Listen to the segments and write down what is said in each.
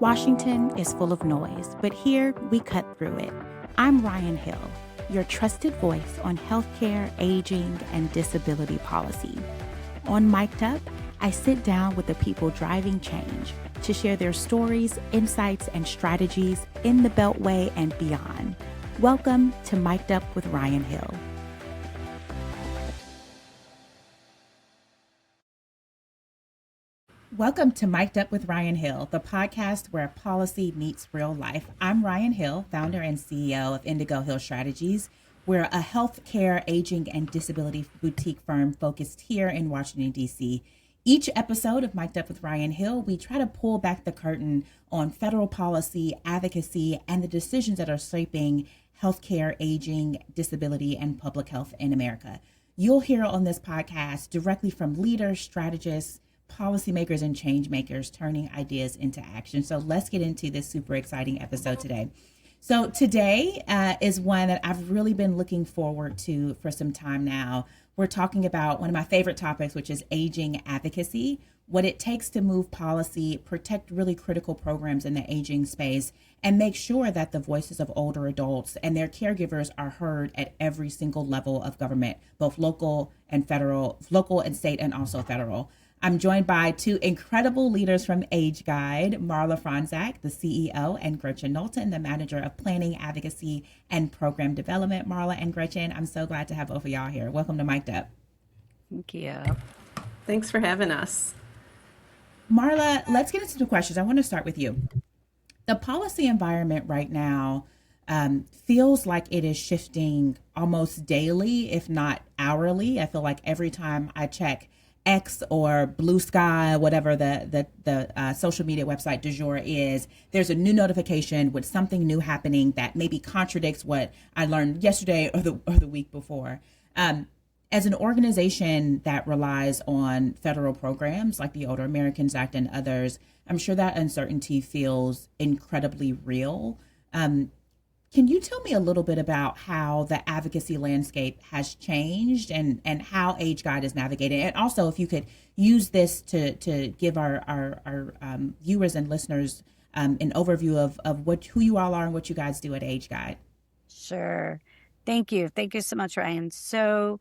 Washington is full of noise, but here we cut through it. I'm Ryann Hill, your trusted voice on healthcare, aging, and disability policy. On Mic'd Up, I sit down with the people driving change to share their stories, insights, and strategies in the Beltway and beyond. Welcome to Mic'd Up with Ryann Hill. Welcome to Mic'd Up with Ryann Hill, the podcast where policy meets real life. I'm Ryann Hill, founder and CEO of Indigo Hill Strategies. We're a healthcare, aging, and disability boutique firm focused here in Washington, D.C. Each episode of Mic'd Up with Ryann Hill, we try to pull back the curtain on federal policy, advocacy, and the decisions that are shaping healthcare, aging, disability, and public health in America. You'll hear on this podcast directly from leaders, strategists, policymakers, and change makers turning ideas into action. So let's get into this super exciting episode today. So today is one that I've really been looking forward to for some time now. We're talking about one of my favorite topics, which is aging advocacy, what it takes to move policy, protect really critical programs in the aging space, and make sure that the voices of older adults and their caregivers are heard at every single level of government, both local and state, and also federal. I'm joined by two incredible leaders from Age Guide, Marla Fronczak, the CEO, and Gretchen Knowlton, the Manager of Planning, Advocacy, and Program Development. Marla and Gretchen, I'm so glad to have both of y'all here. Welcome to Mic'd Up. Thank you. Thanks for having us. Marla, let's get into the questions. I want to start with you. The policy environment right now feels like it is shifting almost daily, if not hourly. I feel like every time I check X or Blue Sky, whatever the social media website du jour is, there's a new notification with something new happening that maybe contradicts what I learned yesterday or the week before. As an organization that relies on federal programs like the Older Americans Act and others, I'm sure that uncertainty feels incredibly real. Can you tell me a little bit about how the advocacy landscape has changed and how Age Guide is navigating? And also, if you could use this to give our viewers and listeners an overview of who you all are and what you guys do at Age Guide. Sure. Thank you. Thank you so much, Ryann. So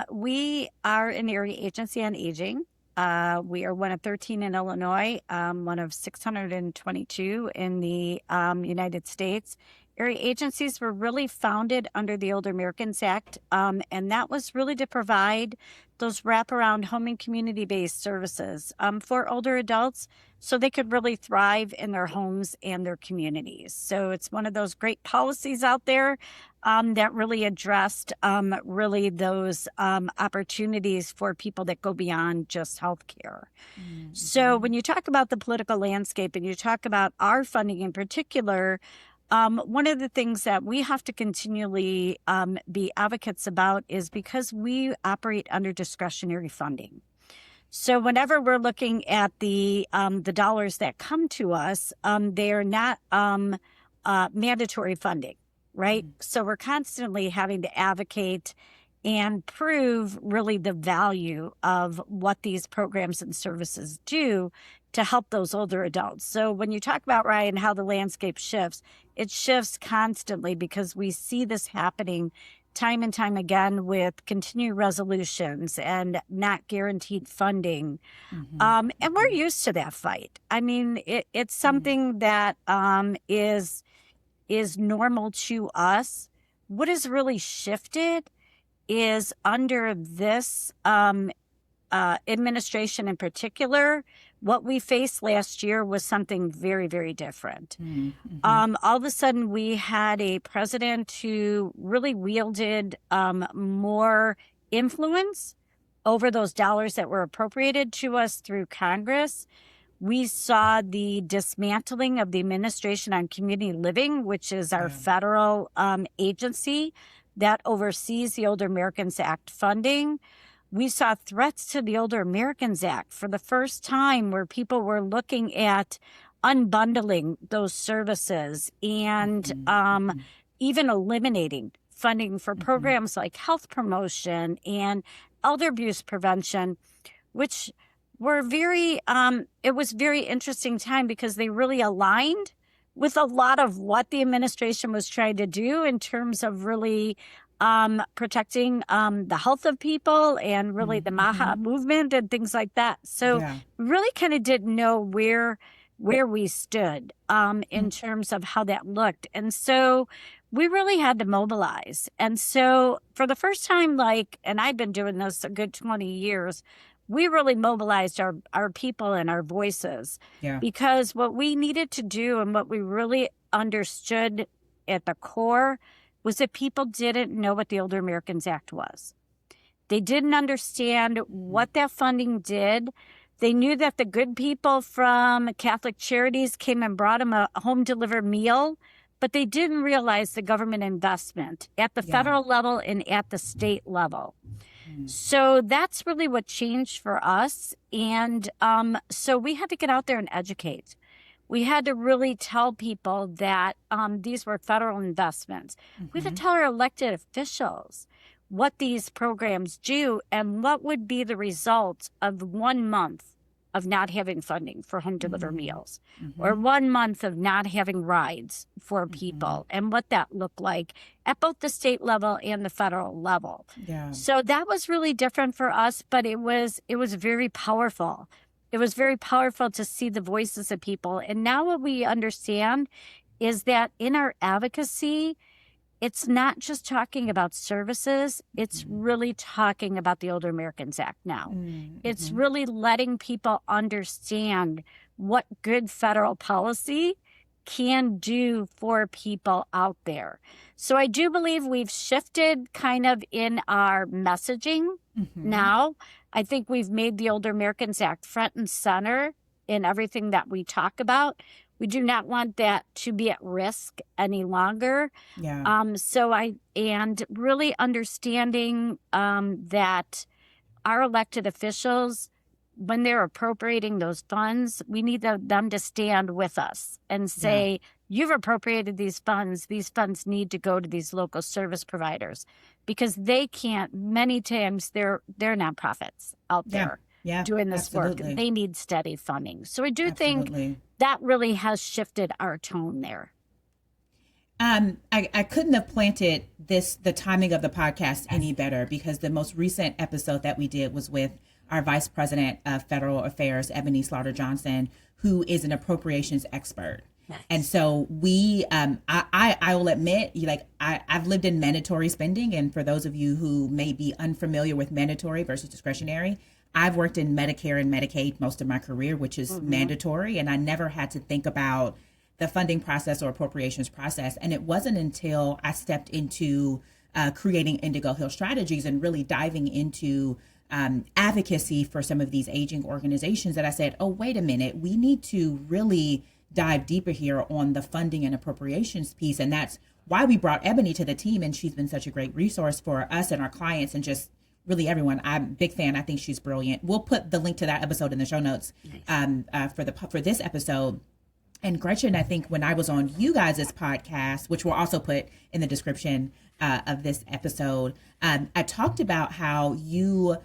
we are an area agency on aging. We are one of 13 in Illinois, one of 622 in the United States. Area agencies were really founded under the Older Americans Act, and that was really to provide those wraparound home and community-based services for older adults so they could really thrive in their homes and their communities. So it's one of those great policies out there that really addressed really those opportunities for people that go beyond just healthcare. Mm-hmm. So when you talk about the political landscape and you talk about our funding in particular, one of the things that we have to continually be advocates about is because we operate under discretionary funding. So whenever we're looking at the dollars that come to us, they are not mandatory funding, right? Mm-hmm. So we're constantly having to advocate and prove really the value of what these programs and services do to help those older adults. So when you talk about, Ryann, how the landscape shifts, it shifts constantly because we see this happening time and time again with continued resolutions and not guaranteed funding. Mm-hmm. And we're used to that fight. I mean, it's something that is normal to us. What has really shifted is under this administration in particular, what we faced last year was something very, very different. Mm-hmm. All of a sudden, we had a president who really wielded more influence over those dollars that were appropriated to us through Congress. We saw the dismantling of the Administration on Community Living, which is our federal agency that oversees the Older Americans Act funding. We saw threats to the Older Americans Act for the first time where people were looking at unbundling those services and even eliminating funding for programs like health promotion and elder abuse prevention, which were very, it was very interesting time because they really aligned with a lot of what the administration was trying to do in terms of really protecting the health of people and really the MAHA movement and things like that. So really kind of didn't know where we stood in terms of how that looked. And so we really had to mobilize. And so for the first time, and I've been doing this a good 20 years, we really mobilized our people and our voices because what we needed to do and what we really understood at the core was that people didn't know what the Older Americans Act was. They didn't understand what that funding did. They knew that the good people from Catholic Charities came and brought them a home-delivered meal, but they didn't realize the government investment at the federal level and at the state level. So that's really what changed for us. And so we had to get out there and educate. We had to really tell people that these were federal investments. We had to tell our elected officials what these programs do and what would be the results of 1 month of not having funding for home delivered meals or 1 month of not having rides for people and what that looked like at both the state level and the federal level. So that was really different for us, but it was very powerful. It was very powerful to see the voices of people. And now what we understand is that in our advocacy, it's not just talking about services, it's really talking about the Older Americans Act now. It's really letting people understand what good federal policy can do for people out there. So I do believe we've shifted kind of in our messaging now. I think we've made the Older Americans Act front and center in everything that we talk about. We do not want that to be at risk any longer. And really understanding that our elected officials, when they're appropriating those funds, we need them to stand with us and say, you've appropriated these funds need to go to these local service providers because they can't, many times they're nonprofits out there doing this work. They need steady funding. So I do think that really has shifted our tone there. I couldn't have planted the timing of the podcast any better because the most recent episode that we did was with our Vice President of Federal Affairs, Ebony Slaughter Johnson, who is an appropriations expert. And so I will admit, I've lived in mandatory spending. And for those of you who may be unfamiliar with mandatory versus discretionary, I've worked in Medicare and Medicaid most of my career, which is mandatory. And I never had to think about the funding process or appropriations process. And it wasn't until I stepped into creating Indigo Hill Strategies and really diving into advocacy for some of these aging organizations that I said, oh, wait a minute, we need to really dive deeper here on the funding and appropriations piece. And that's why we brought Ebony to the team. And she's been such a great resource for us and our clients and just really everyone. I'm a big fan. I think she's brilliant. We'll put the link to that episode in the show notes for this episode. And Gretchen, I think when I was on you guys' podcast, which we'll also put in the description of this episode, I talked about how you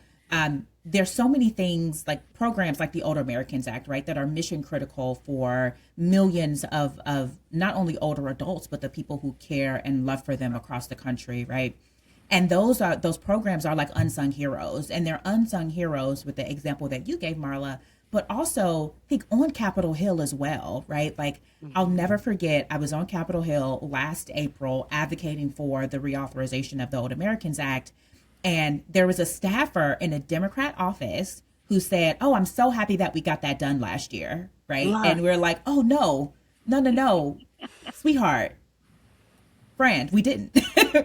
there's so many things like programs like the Older Americans Act, right, that are mission critical for millions of not only older adults, but the people who care and love for them across the country, right? And those programs are like unsung heroes, and they're unsung heroes with the example that you gave, Marla, but also I think on Capitol Hill as well, right? Like I'll never forget, I was on Capitol Hill last April advocating for the reauthorization of the Older Americans Act. And there was a staffer in a Democrat office who said, oh, I'm so happy that we got that done last year, right? Wow. And we're like, oh, no, sweetheart, friend, we didn't,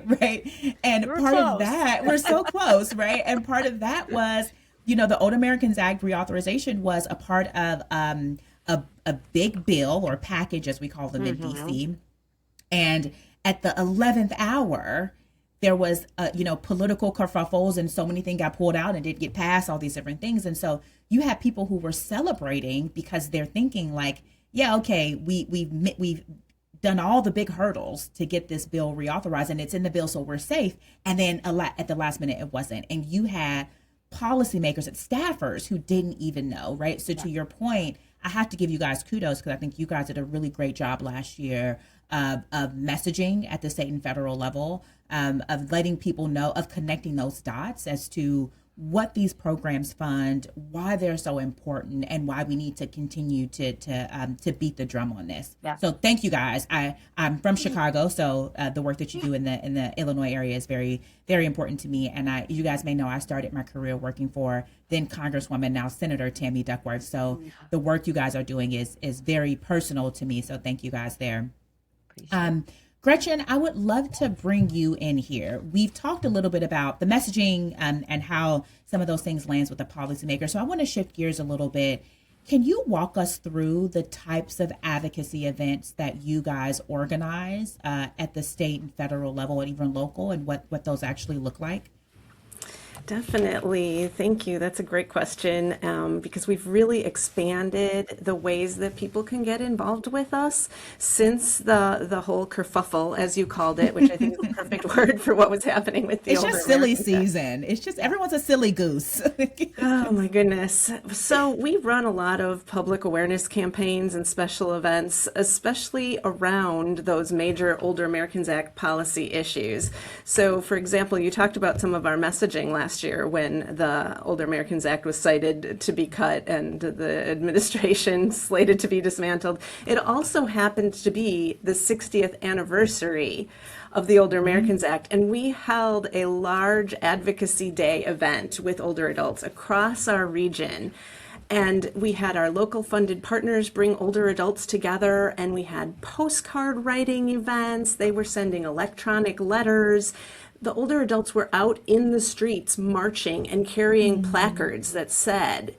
right? And we're part close. of that, we're so close, right? And part of that was, the Older Americans Act reauthorization was a part of a big bill or package, as we call them in DC. And at the 11th hour, there was, political kerfuffles and so many things got pulled out and didn't get passed, all these different things. And so you had people who were celebrating because they're thinking like, yeah, okay, we've done all the big hurdles to get this bill reauthorized and it's in the bill, so we're safe. And then at the last minute, it wasn't. And you had policymakers and staffers who didn't even know, right? So to your point, I have to give you guys kudos because I think you guys did a really great job last year of messaging at the state and federal level, of letting people know, of connecting those dots as to what these programs fund, why they're so important, and why we need to continue to beat the drum on this. Yeah. So thank you guys. I'm from Chicago, so the work that you do in the Illinois area is very, very important to me. And you guys may know I started my career working for then Congresswoman, now Senator Tammy Duckworth. So the work you guys are doing is very personal to me. So thank you guys there. Gretchen, I would love to bring you in here. We've talked a little bit about the messaging and how some of those things lands with the policymaker. So I want to shift gears a little bit. Can you walk us through the types of advocacy events that you guys organize at the state and federal level and even local, and what those actually look like? Definitely. Thank you. That's a great question, because we've really expanded the ways that people can get involved with us since the whole kerfuffle, as you called it, which I think is the perfect word for what was happening with the It's older just silly Americans. season. It's just everyone's a silly goose. Oh my goodness. So we run a lot of public awareness campaigns and special events, especially around those major Older Americans Act policy issues. So for example, you talked about some of our messaging last year when the Older Americans Act was cited to be cut and the administration slated to be dismantled. It also happened to be the 60th anniversary of the Older Americans Act, and we held a large advocacy day event with older adults across our region. And we had our local funded partners bring older adults together, and we had postcard writing events. They were sending electronic letters. The older adults were out in the streets marching and carrying placards that said,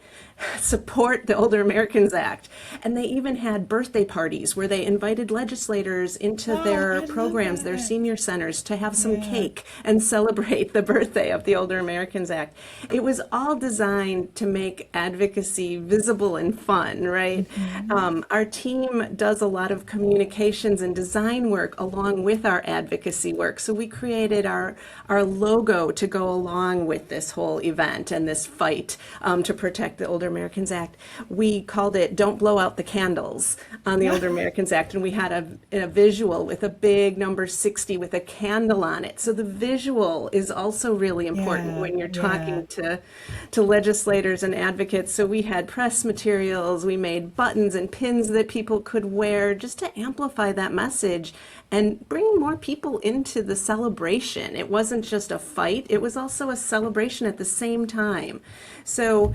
support the Older Americans Act. And they even had birthday parties where they invited legislators into their programs, their senior centers, to have some cake and celebrate the birthday of the Older Americans Act. It was all designed to make advocacy visible and fun, right? Our team does a lot of communications and design work along with our advocacy work. So we created our logo to go along with this whole event and this fight to protect the Older Americans Act. We called it Don't Blow Out the Candles on the Older Americans Act, and we had a visual with a big number 60 with a candle on it. So the visual is also really important when you're talking to legislators and advocates. So we had press materials, we made buttons and pins that people could wear just to amplify that message and bring more people into the celebration. It wasn't just a fight, it was also a celebration at the same time. So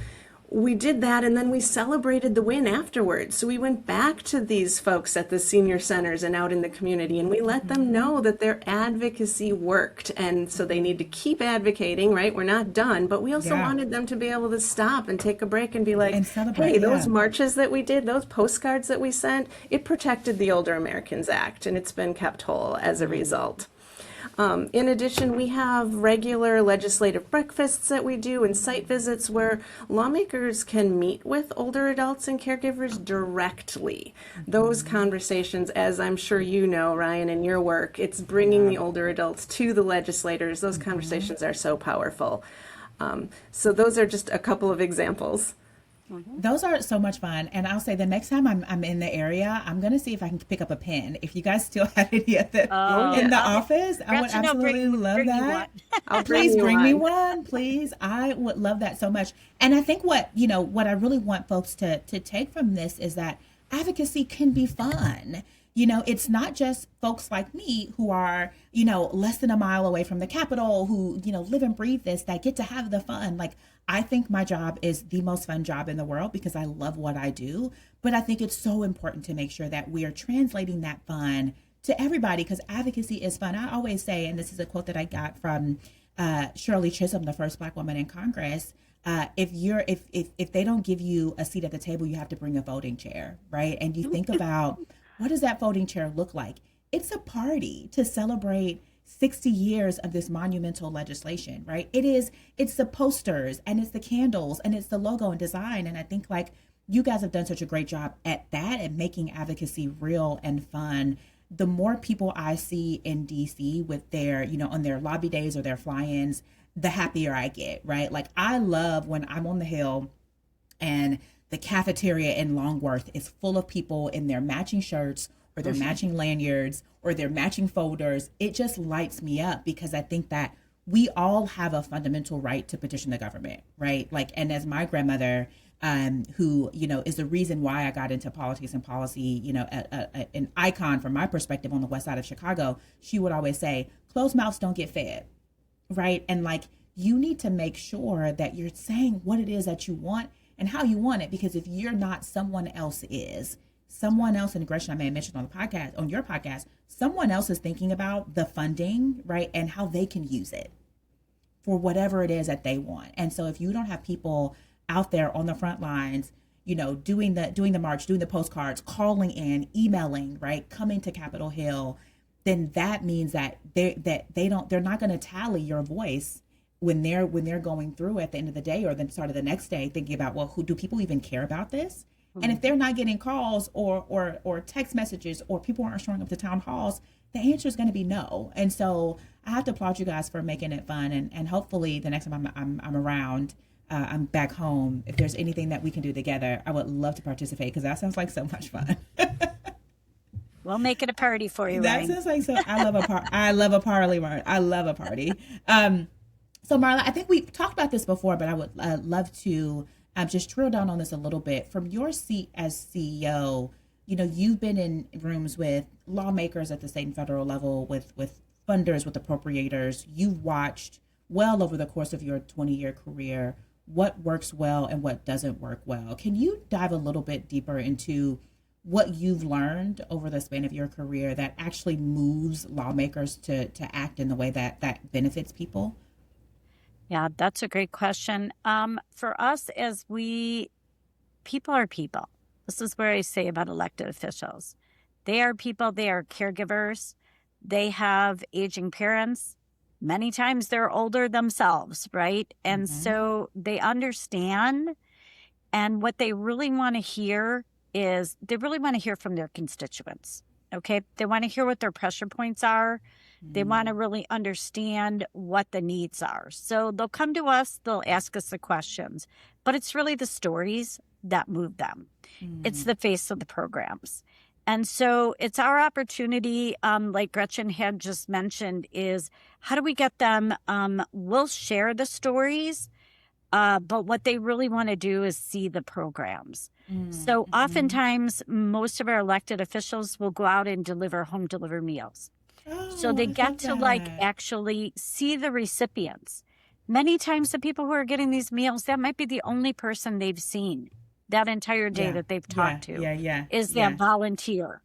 we did that, and then we celebrated the win afterwards. So we went back to these folks at the senior centers and out in the community, and we let them know that their advocacy worked. And so they need to keep advocating, right? We're not done, but we also wanted them to be able to stop and take a break and be like, And celebrate, hey, those marches that we did, those postcards that we sent, it protected the Older Americans Act, and it's been kept whole as a result. In addition, we have regular legislative breakfasts that we do and site visits where lawmakers can meet with older adults and caregivers directly. Those conversations, as I'm sure you know, Ryan, in your work, it's bringing the older adults to the legislators. Those conversations are so powerful. So those are just a couple of examples. Those are so much fun. And I'll say the next time I'm in the area, I'm going to see if I can pick up a pen. If you guys still have any of them in the office, I would absolutely love that. Please bring me one, please. I would love that so much. And I think what I really want folks to take from this is that advocacy can be fun. It's not just folks like me who are, less than a mile away from the Capitol, who, live and breathe this, that get to have the fun. Like, I think my job is the most fun job in the world because I love what I do. But I think it's so important to make sure that we are translating that fun to everybody, because advocacy is fun. I always say, and this is a quote that I got from Shirley Chisholm, the first Black woman in Congress, if they don't give you a seat at the table, you have to bring a voting chair, right? And you think about, what does that voting chair look like? It's a party to celebrate 60 years of this monumental legislation, right? It's the posters and it's the candles and it's the logo and design. And I think you guys have done such a great job at that, at making advocacy real and fun. The more people I see in DC with their, on their lobby days or their fly-ins, the happier I get, right? Like I love when I'm on the Hill and the cafeteria in Longworth is full of people in their matching shirts or their matching lanyards or their matching folders. It just lights me up because I think that we all have a fundamental right to petition the government, right? Like, and as my grandmother, who, you know, is the reason why I got into politics and policy, you know, an icon from my perspective on the west side of Chicago, she would always say, closed mouths don't get fed, right? And like, you need to make sure that you're saying what it is that you want and how you want it, because if you're not, someone else is. Someone else, and Gretchen, I may have mentioned on the podcast, on your podcast, someone else is thinking about the funding, right, and how they can use it for whatever it is that they want. And so if you don't have people out there on the front lines, you know, doing the march, doing the postcards, calling in, emailing, right, coming to Capitol Hill, then that means that they're not going to tally your voice when they're going through at the end of the day or the start of the next day, thinking about, well, who do people even care about this? And if they're not getting calls or text messages or people aren't showing up to town halls, the answer is going to be no. And so I have to applaud you guys for making it fun. And hopefully the next time I'm around, I'm back home. If there's anything that we can do together, I would love to participate because that sounds like so much fun. We'll make it a party for you, That Ryann. sounds like so. I love a party. I love a party. So Marla, I think we've talked about this before, but I would love to just drill down on this a little bit. From your seat as CEO, you know, you've been in rooms with lawmakers at the state and federal level, with funders, with appropriators. You've watched well over the course of your 20-year career what works well and what doesn't work well. Can you dive a little bit deeper into what you've learned over the span of your career that actually moves lawmakers to act in the way that benefits people? Yeah, that's a great question. For us, people are people. This is where I say about elected officials. They are people, they are caregivers. They have aging parents. Many times they're older themselves, right? And so they understand. And what they really want to hear is they really want to hear from their constituents. Okay. They want to hear what their pressure points are. They want to really understand what the needs are. So they'll come to us, they'll ask us the questions, but it's really the stories that move them. It's the face of the programs. And so it's our opportunity, like Gretchen had just mentioned, is how do we get them? We'll share the stories, but what they really want to do is see the programs. So oftentimes, most of our elected officials will go out and deliver home delivered meals. So they get to actually see the recipients. Many times the people who are getting these meals, that might be the only person they've seen that entire day that they've talked to is that volunteer.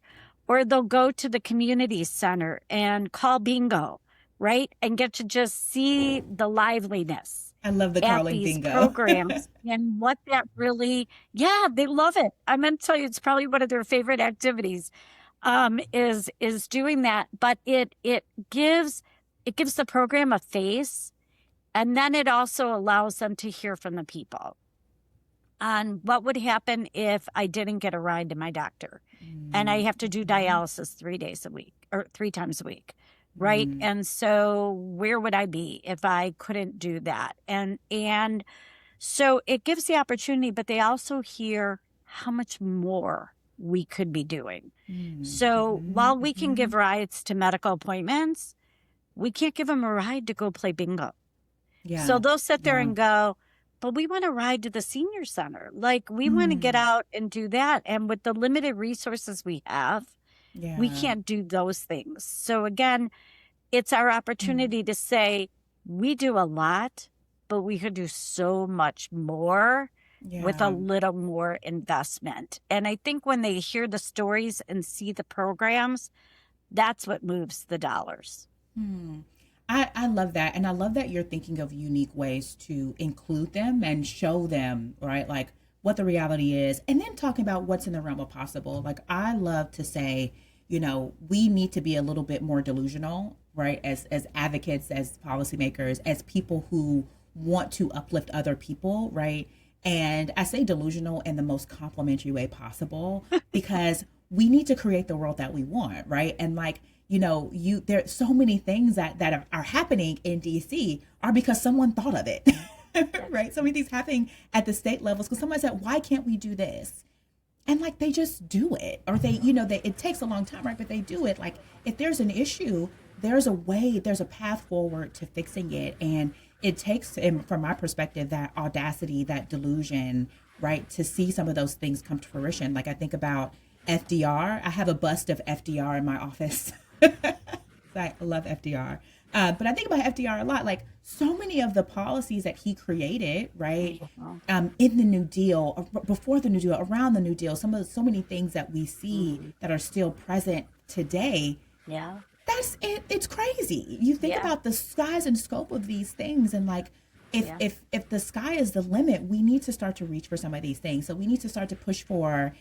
Or they'll go to the community center and call bingo, right? And get to just see the liveliness. I love the calling these bingo programs and what that really, they love it. I meant to tell you, it's probably one of their favorite activities. Is doing that, but it gives the program a face, and then it also allows them to hear from the people on what would happen if I didn't get a ride to my doctor, and I have to do dialysis 3 days a week or 3 times a week, right? And so where would I be if I couldn't do that? And so it gives the opportunity, but they also hear how much more we could be doing. So while we can give rides to medical appointments, we can't give them a ride to go play bingo. So they'll sit there and go, but we want to ride to the senior center. Like we want to get out and do that. And with the limited resources we have, we can't do those things. So again, it's our opportunity to say, we do a lot, but we could do so much more with a little more investment. And I think when they hear the stories and see the programs, that's what moves the dollars. I love that. And I love that you're thinking of unique ways to include them and show them, right, like what the reality is, and then talking about what's in the realm of possible. Like I love to say, you know, we need to be a little bit more delusional, right, as advocates, as policymakers, as people who want to uplift other people, right? And I say delusional in the most complimentary way possible because we need to create the world that we want, right? And like, there's so many things that are happening in DC are because someone thought of it, right? So many things happening at the state levels because someone said, why can't we do this? And like, they just do it, or it takes a long time, right? But they do it. Like, if there's an issue, there's a path forward to fixing it. And it takes, from my perspective, that audacity, that delusion, right, to see some of those things come to fruition. Like, I think about FDR. I have a bust of FDR in my office. I love FDR. But I think about FDR a lot. Like, so many of the policies that he created, right, in the New Deal, before the New Deal, around the New Deal, so many things that we see that are still present today. Yeah. That's it. It's crazy. You think about the size and scope of these things, and like, if the sky is the limit, we need to start to reach for some of these things. So we need to start to push for,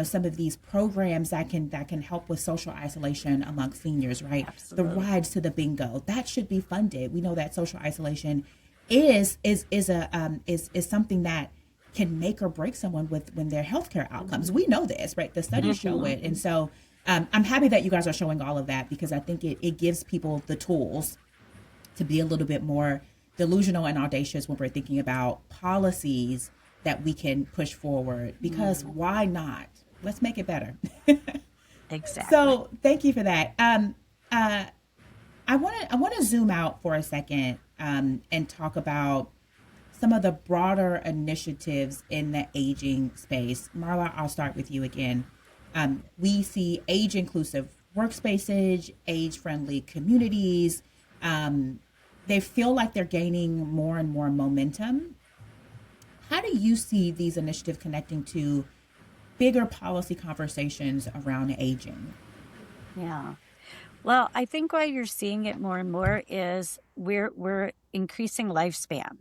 some of these programs that can help with social isolation among seniors, right? Absolutely. The rides to the bingo, that should be funded. We know that social isolation is something that can make or break someone when their healthcare outcomes. We know this, right? The studies show it. And so I'm happy that you guys are showing all of that, because I think it gives people the tools to be a little bit more delusional and audacious when we're thinking about policies that we can push forward, because why not? Let's make it better. Exactly. So thank you for that. I want to zoom out for a second and talk about some of the broader initiatives in the aging space. Marla, I'll start with you again. We see age-inclusive workspaces, age-friendly communities. They feel like they're gaining more and more momentum. How do you see these initiatives connecting to bigger policy conversations around aging? Yeah. Well, I think why you're seeing it more and more is we're increasing lifespan,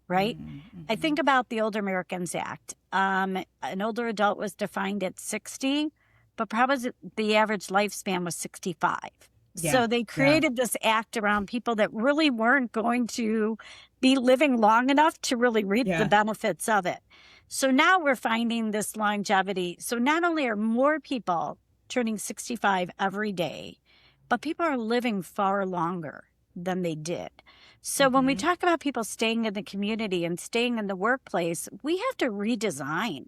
right? Mm-hmm. I think about the Older Americans Act. An older adult was defined at 60, but probably the average lifespan was 65. Yeah, so they created this act around people that really weren't going to be living long enough to really reap the benefits of it. So now we're finding this longevity. So not only are more people turning 65 every day, but people are living far longer than they did. So when we talk about people staying in the community and staying in the workplace, we have to redesign.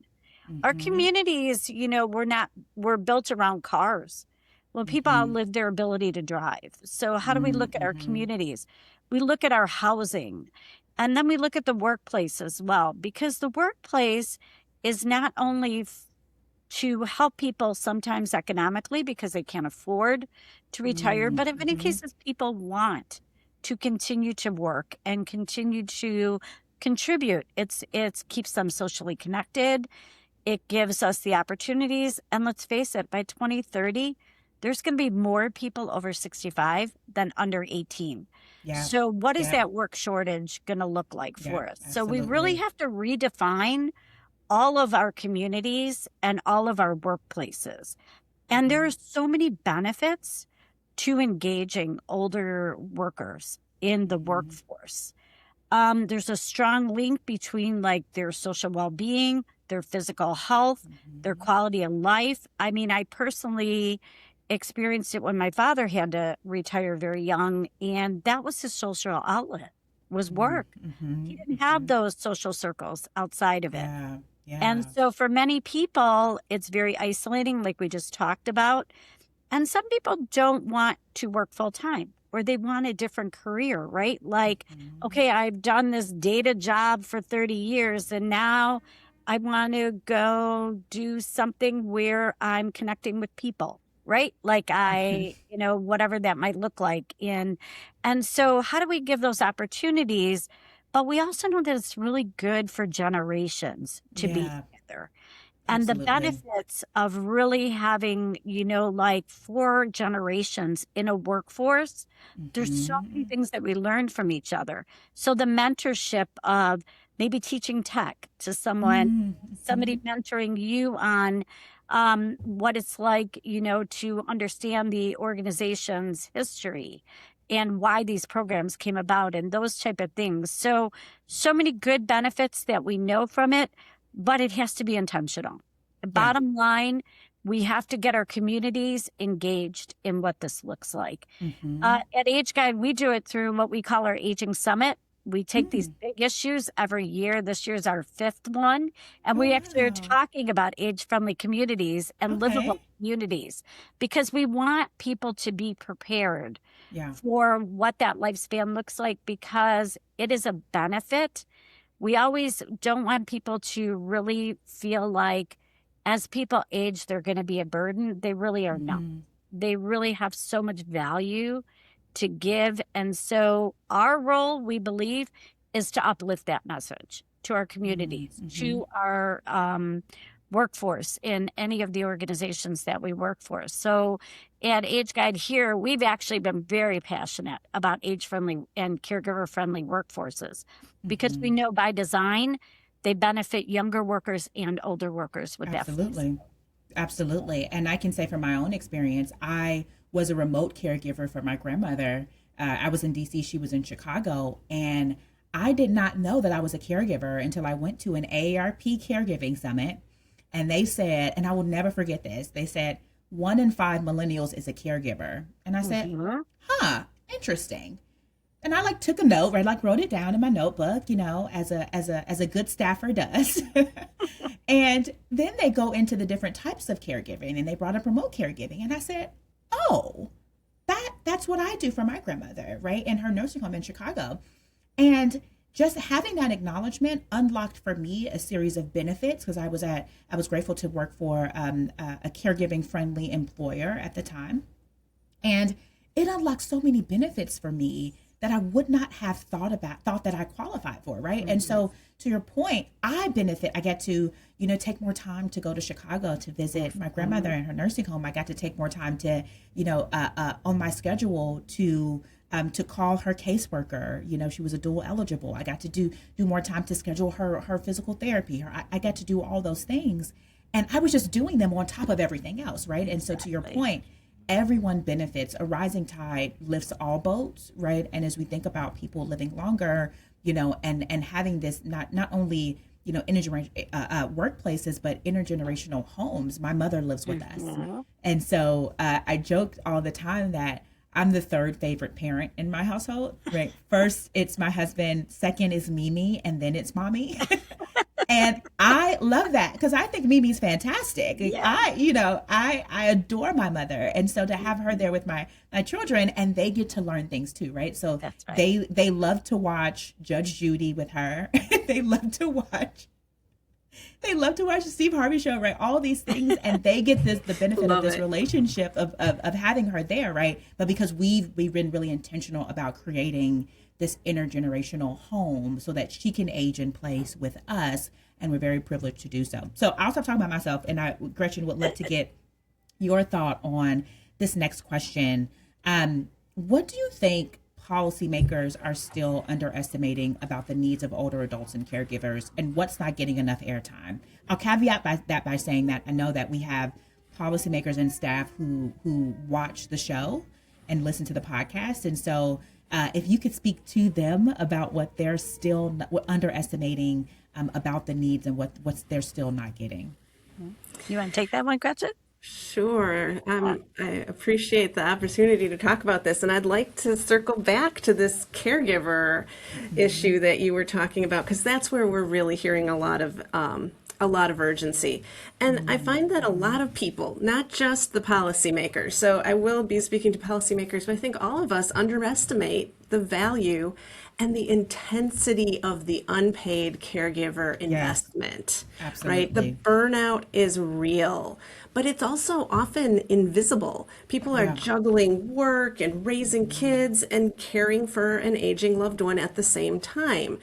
Our communities, we're built around cars. Well, people outlive their ability to drive. So how do we look at our communities? We look at our housing, and then we look at the workplace as well, because the workplace is not only to help people sometimes economically because they can't afford to retire, but in many cases, people want to continue to work and continue to contribute. It keeps them socially connected. It gives us the opportunities. And let's face it, by 2030, there's going to be more people over 65 than under 18. Yeah. So what is that work shortage going to look like for us? Absolutely. So we really have to redefine all of our communities and all of our workplaces. And there are so many benefits to engaging older workers in the workforce. There's a strong link between like their social well-being, their physical health, their quality of life. I mean, I personally experienced it when my father had to retire very young, and that was his social outlet, was work. He didn't have those social circles outside of it. Yeah. And so for many people, it's very isolating, like we just talked about. And some people don't want to work full time, or they want a different career, right? Like, okay, I've done this data job for 30 years, and now I want to go do something where I'm connecting with people, right? Like whatever that might look like. And so how do we give those opportunities? But we also know that it's really good for generations to be together. And the benefits of really having, 4 generations in a workforce, there's so many things that we learn from each other. So the mentorship of maybe teaching tech to someone, somebody mentoring you on what it's like, to understand the organization's history and why these programs came about and those type of things. So many good benefits that we know from it, but it has to be intentional. Bottom line, we have to get our communities engaged in what this looks like. Mm-hmm. At Age Guide, we do it through what we call our Aging Summit. We take these big issues every year. This year's our 5th one. And we actually are talking about age-friendly communities and livable communities, because we want people to be prepared for what that lifespan looks like, because it is a benefit. We always don't want people to really feel like as people age, they're going to be a burden. They really are not. They really have so much value to give. And so our role, we believe, is to uplift that message to our communities, to our workforce in any of the organizations that we work for. So at Age Guide here, we've actually been very passionate about age-friendly and caregiver-friendly workforces, because we know by design, they benefit younger workers and older workers with that. Absolutely. And I can say from my own experience, I was a remote caregiver for my grandmother. I was in DC, she was in Chicago, and I did not know that I was a caregiver until I went to an AARP caregiving summit. And they said, and I will never forget this, they said 1 in 5 millennials is a caregiver. And I said, interesting. And I took a note, wrote it down in my notebook, as a good staffer does. And then they go into the different types of caregiving, and they brought up remote caregiving. And I said, oh, that's what I do for my grandmother, right? In her nursing home in Chicago. And just having that acknowledgement unlocked for me a series of benefits, because I was grateful to work for a caregiving friendly employer at the time. And it unlocked so many benefits for me that I would not have thought that I qualified for, right? And so to your point, I benefit. I get to, take more time to go to Chicago to visit my grandmother in her nursing home. I got to take more time to, on my schedule to call her caseworker. She was a dual eligible. I got to do more time to schedule her physical therapy. I got to do all those things. And I was just doing them on top of everything else, right? And so to your point, everyone benefits. A rising tide lifts all boats, right? And as we think about people living longer, and having this not only workplaces, but intergenerational homes. My mother lives with us, and so I joked all the time that I'm the 3rd favorite parent in my household. Right, first it's my husband, second is Mimi, and then it's mommy. And I love that, because I think Mimi's fantastic. I adore my mother. And so to have her there with my children, and they get to learn things too, right? So they love to watch Judge Judy with her. They love to watch the Steve Harvey show, right? All these things, and they get the benefit of this relationship of having her there, right? But because we've been really intentional about creating this intergenerational home so that she can age in place with us, and we're very privileged to do so. So I'll stop talking about myself, and Gretchen, would love to get your thought on this next question. What do you think policymakers are still underestimating about the needs of older adults and caregivers, and what's not getting enough airtime? I'll caveat by saying that I know that we have policymakers and staff who watch the show and listen to the podcast, and so if you could speak to them about what they're still underestimating about the needs and what they're still not getting. You want to take that one, Gretchen? Sure. I appreciate the opportunity to talk about this, and I'd like to circle back to this caregiver issue that you were talking about, because that's where we're really hearing a lot of urgency. And I find that a lot of people, not just the policymakers, so I will be speaking to policymakers, but I think all of us underestimate the value and the intensity of the unpaid caregiver investment. Absolutely. Right? The burnout is real, but it's also often invisible. People are juggling work and raising kids and caring for an aging loved one at the same time.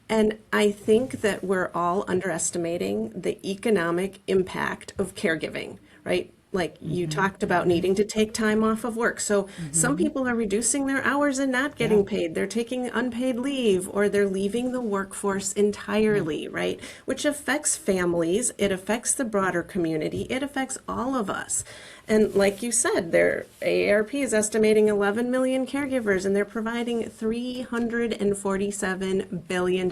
And I think that we're all underestimating the economic impact of caregiving, right? Like you talked about needing to take time off of work. So some people are reducing their hours and not getting paid. They're taking unpaid leave, or they're leaving the workforce entirely, right? Which affects families. It affects the broader community. It affects all of us. And like you said, their AARP is estimating 11 million caregivers, and they're providing $347 billion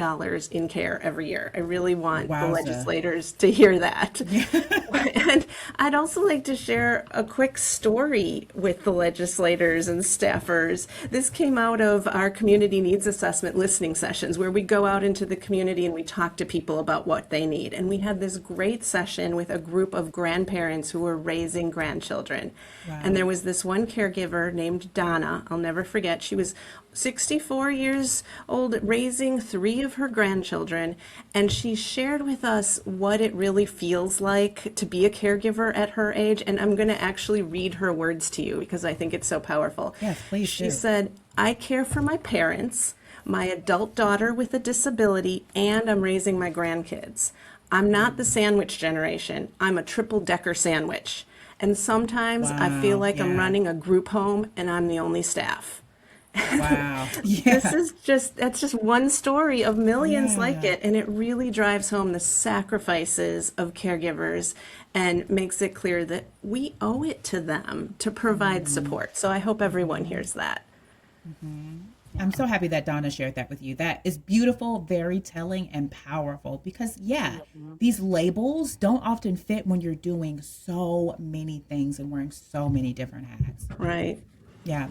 in care every year. I really want the Wowza. legislators to hear that. And I'd also like to share a quick story with the legislators and staffers. This came out of our community needs assessment listening sessions, where we go out into the community and we talk to people about what they need. And we had this great session with a group of grandparents who were raising grandchildren. Wow. And there was this one caregiver named Donna. I'll never forget. She was 64 years old, raising 3 of her grandchildren, and she shared with us what it really feels like to be a caregiver at her age. And I'm going to actually read her words to you because I think it's so powerful. Yes, please She do. said, "I care for my parents, my adult daughter with a disability, and I'm raising my grandkids. I'm not the sandwich generation. I'm a triple-decker sandwich. And sometimes I feel Wow, like I'm yeah. running a group home and I'm the only staff." Wow. Yeah. That's just one story of millions like Yeah. it, and it really drives home the sacrifices of caregivers and makes it clear that we owe it to them to provide support. So I hope everyone hears that. I'm so happy that Donna shared that with you. That is beautiful, very telling, and powerful because, these labels don't often fit when you're doing so many things and wearing so many different hats. Right. Yeah.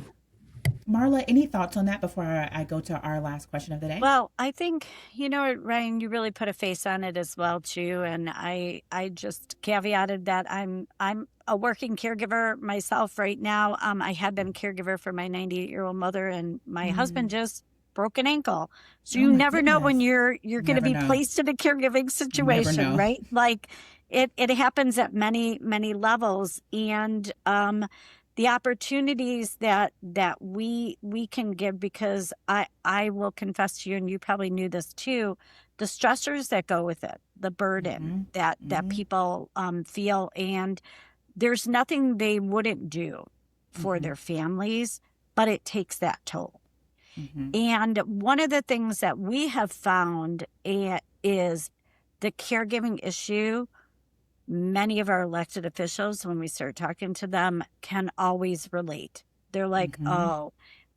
Marla, any thoughts on that before I go to our last question of the day? Well, I think, Ryan, you really put a face on it as well, too. And I just caveated that I'm a working caregiver myself right now. I have been a caregiver for my 98-year-old mother, and my husband just broke an ankle. So Oh you my never know when goodness. you're going to Never be know. placed in a caregiving situation, know. right? Like it happens at many, many levels. And the opportunities that we can give, because I will confess to you, and you probably knew this too, the stressors that go with it, the burden that people feel, and there's nothing they wouldn't do for their families, but it takes that toll. And one of the things that we have found is the caregiving issue. Many of our elected officials, when we start talking to them, can always relate. They're like, oh,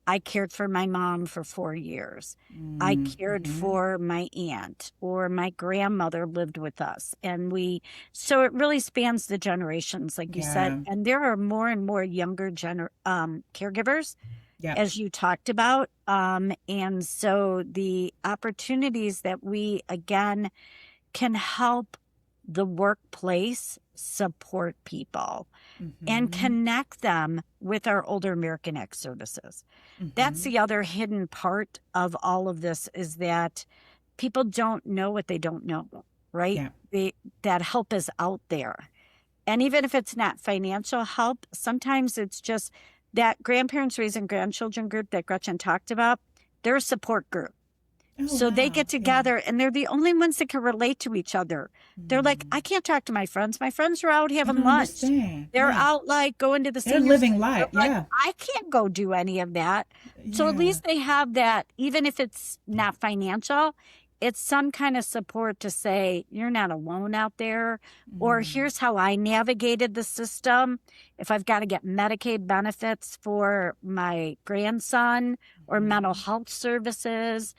I cared for my mom for 4 years. I cared for my aunt, or my grandmother lived with us. And so it really spans the generations, like you said. And there are more and more younger caregivers, as you talked about. And so the opportunities that we, again, can help the workplace support people and connect them with our older American Act services. That's the other hidden part of all of this, is that people don't know what they don't know, right? That help is out there. And even if it's not financial help, sometimes it's just that grandparents raising grandchildren group that Gretchen talked about. They're a support group. Oh, So they wow. get together and they're the only ones that can relate to each other. They're like, I can't talk to my friends. My friends are out having lunch. They're out like going to the They're senior living center. life. They're like, I can't go do any of that. So at least they have that, even if it's not financial, it's some kind of support to say, you're not alone out there. Or here's how I navigated the system. If I've got to get Medicaid benefits for my grandson or mental health services.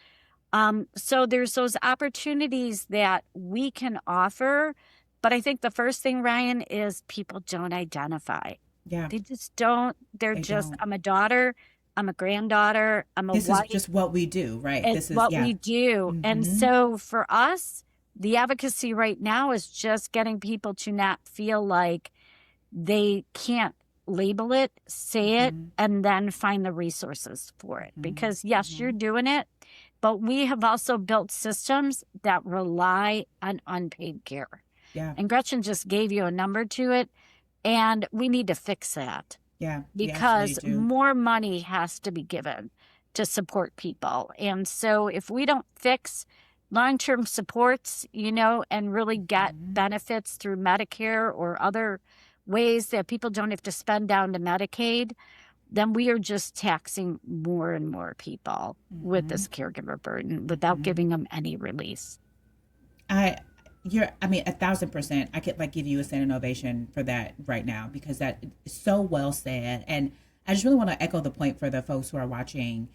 So there's those opportunities that we can offer. But I think the first thing, Ryan, is people don't identify. They just don't. They just, don't. I'm a daughter. I'm a granddaughter. I'm a wife. This is just what we do, right? This is what we do. And so for us, the advocacy right now is just getting people to not feel like they can't label it, say it, and then find the resources for it. Because yes, you're doing it. But we have also built systems that rely on unpaid care. And Gretchen just gave you a number to it. And we need to fix that. Because more money has to be given to support people. And so if we don't fix long-term supports, and really get benefits through Medicare or other ways that people don't have to spend down to Medicaid, then we are just taxing more and more people with this caregiver burden without giving them any release. I mean, 1,000%. I could like give you a standing ovation for that right now, because that is so well said. And I just really want to echo the point for the folks who are watching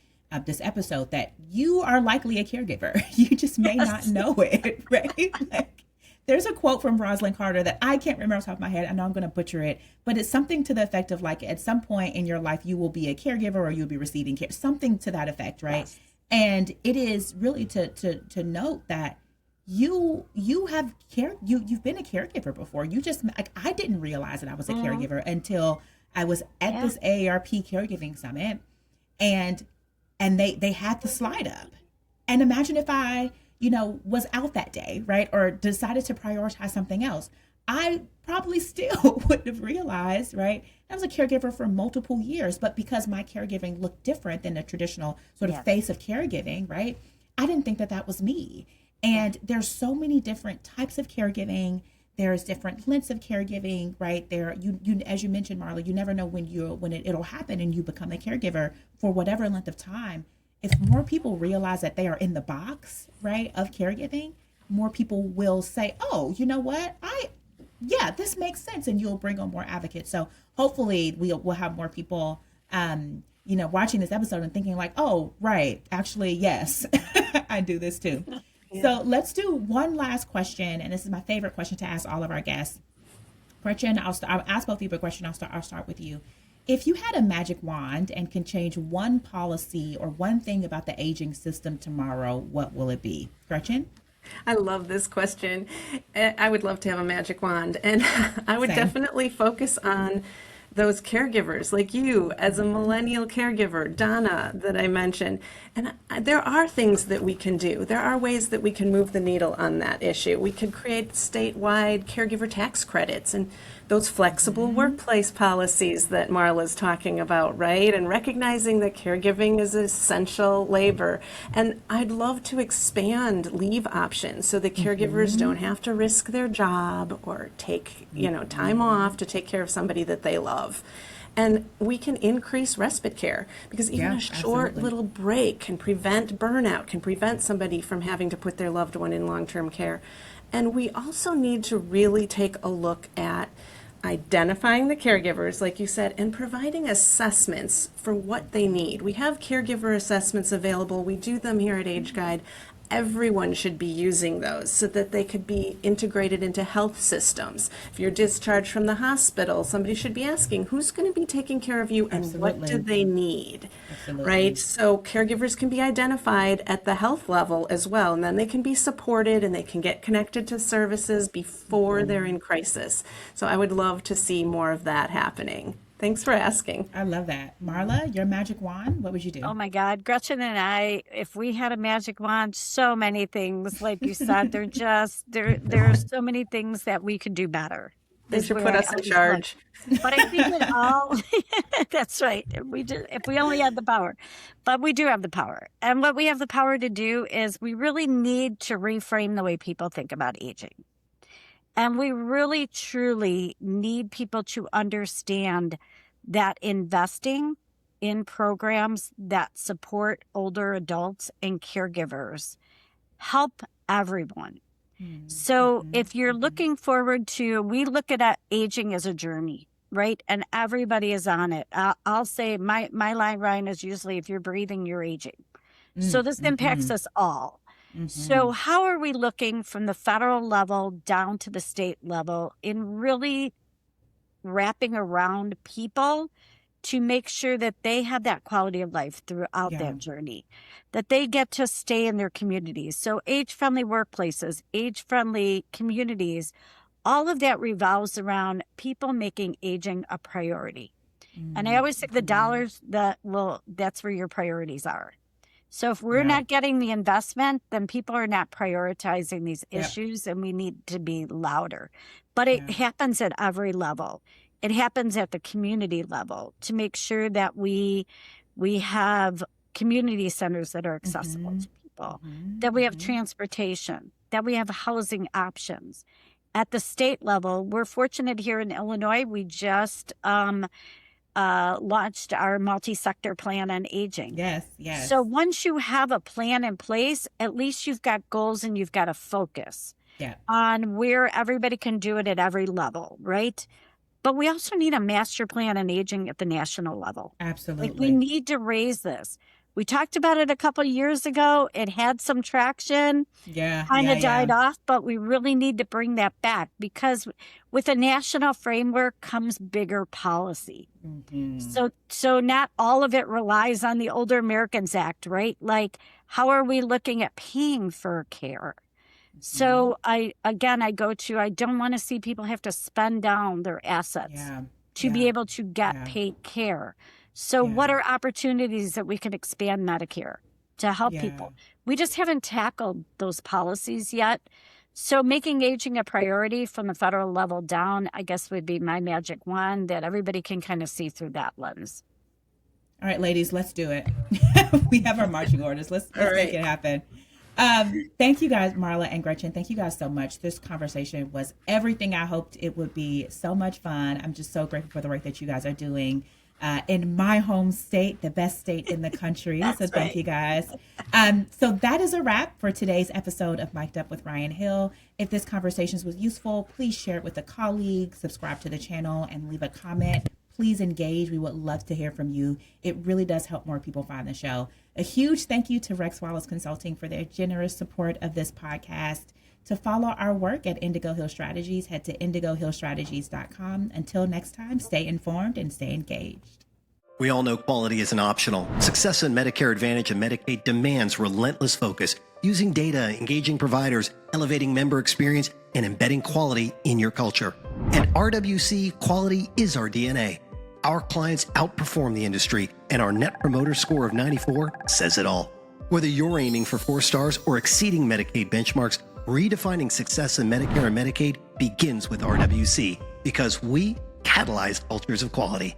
this episode, that you are likely a caregiver. You just may not know it, right? Like, there's a quote from Rosalind Carter that I can't remember off the top of my head. I know I'm going to butcher it, but it's something to the effect of like, at some point in your life, you will be a caregiver or you'll be receiving care, something to that effect, right? Yes. And it is really to note that you have you've been a caregiver before. You just, like, I didn't realize that I was a caregiver until I was at this AARP caregiving summit, and they had the slide up. And imagine if I, was out that day, right? Or decided to prioritize something else. I probably still wouldn't have realized, right? I was a caregiver for multiple years, but because my caregiving looked different than the traditional sort of face of caregiving, right? I didn't think that was me. And there's so many different types of caregiving. There's different lengths of caregiving, right? There, you as you mentioned, Marla, you never know when it'll happen and you become a caregiver for whatever length of time. If more people realize that they are in the box, right, of caregiving, more people will say, oh, you know what? This makes sense. And you'll bring on more advocates. So hopefully we'll have more people, watching this episode and thinking like, oh, right, actually, yes, I do this too. Yeah. So let's do one last question. And this is my favorite question to ask all of our guests. Gretchen, I'll ask both of you, but Gretchen, I'll start with you. If you had a magic wand and can change one policy or one thing about the aging system tomorrow, what will it be? Gretchen? I love this question. I would love to have a magic wand, and I would definitely focus on those caregivers like you as a millennial caregiver, Donna, that I mentioned. And there are things that we can do. There are ways that we can move the needle on that issue. We could create statewide caregiver tax credits and those flexible workplace policies that Marla's talking about, right? And recognizing that caregiving is essential labor. And I'd love to expand leave options so that caregivers don't have to risk their job or take, time off to take care of somebody that they love. And we can increase respite care, because even a short little break can prevent burnout, can prevent somebody from having to put their loved one in long-term care. And we also need to really take a look at identifying the caregivers, like you said, and providing assessments for what they need. We have caregiver assessments available. We do them here at Age Guide. Everyone should be using those so that they could be integrated into health systems. If you're discharged from the hospital, somebody should be asking, who's going to be taking care of you and what do they need, right? So caregivers can be identified at the health level as well, and then they can be supported and they can get connected to services before they're in crisis. So I would love to see more of that happening. Thanks for asking. I love that. Marla, your magic wand, what would you do? Oh my God. Gretchen and I, if we had a magic wand, so many things, like you said, there are so many things that we could do better. They should put us in charge. But I think it all, that's right. If we only had the power, but we do have the power. And what we have the power to do is we really need to reframe the way people think about aging. And we really, truly need people to understand that investing in programs that support older adults and caregivers help everyone. So if you're looking forward to, we look at aging as a journey, right? And everybody is on it. I'll say my line, Ryan, is usually if you're breathing, you're aging. So this impacts us all. So how are we looking from the federal level down to the state level in really wrapping around people to make sure that they have that quality of life throughout that journey, that they get to stay in their communities? So age-friendly workplaces, age-friendly communities, all of that revolves around people making aging a priority. And I always say the dollars that's where your priorities are. So if we're not getting the investment, then people are not prioritizing these issues, and we need to be louder. But it happens at every level. It happens at the community level to make sure that we have community centers that are accessible to people, that we have transportation, that we have housing options. At the state level, we're fortunate here in Illinois. We just launched our multi-sector plan on aging. Yes. So once you have a plan in place, at least you've got goals and you've got a focus. Yeah. on where everybody can do it at every level, right? But we also need a master plan on aging at the national level. Absolutely. Like, we need to raise this. We talked about it a couple of years ago. It had some traction. Yeah. Kind of died off, but we really need to bring that back, because with a national framework comes bigger policy. So not all of it relies on the Older Americans Act, right? Like, how are we looking at paying for care? So I don't want to see people have to spend down their assets to be able to get paid care. So what are opportunities that we can expand Medicare to help people? We just haven't tackled those policies yet. So making aging a priority from the federal level down, I guess, would be my magic wand that everybody can kind of see through that lens. All right, ladies, let's do it. We have our marching orders. Let's make it happen. Thank you guys, Marla and Gretchen. Thank you guys so much. This conversation was everything I hoped it would be. So much fun. I'm just so grateful for the work that you guys are doing in my home state, the best state in the country. So thank you guys. So that is a wrap for today's episode of Mic'd Up with Ryann Hill. If this conversation was useful, please share it with a colleague, subscribe to the channel, and leave a comment. Please engage. We would love to hear from you. It really does help more people find the show. A huge thank you to Rex Wallace Consulting for their generous support of this podcast. To follow our work at Indigo Hill Strategies, head to indigohillstrategies.com. Until next time, stay informed and stay engaged. We all know quality isn't optional. Success in Medicare Advantage and Medicaid demands relentless focus, using data, engaging providers, elevating member experience, and embedding quality in your culture. At RWC, quality is our DNA. Our clients outperform the industry, and our Net Promoter Score of 94 says it all. Whether you're aiming for 4 stars or exceeding Medicaid benchmarks, redefining success in Medicare and Medicaid begins with RWC, because we catalyze cultures of quality.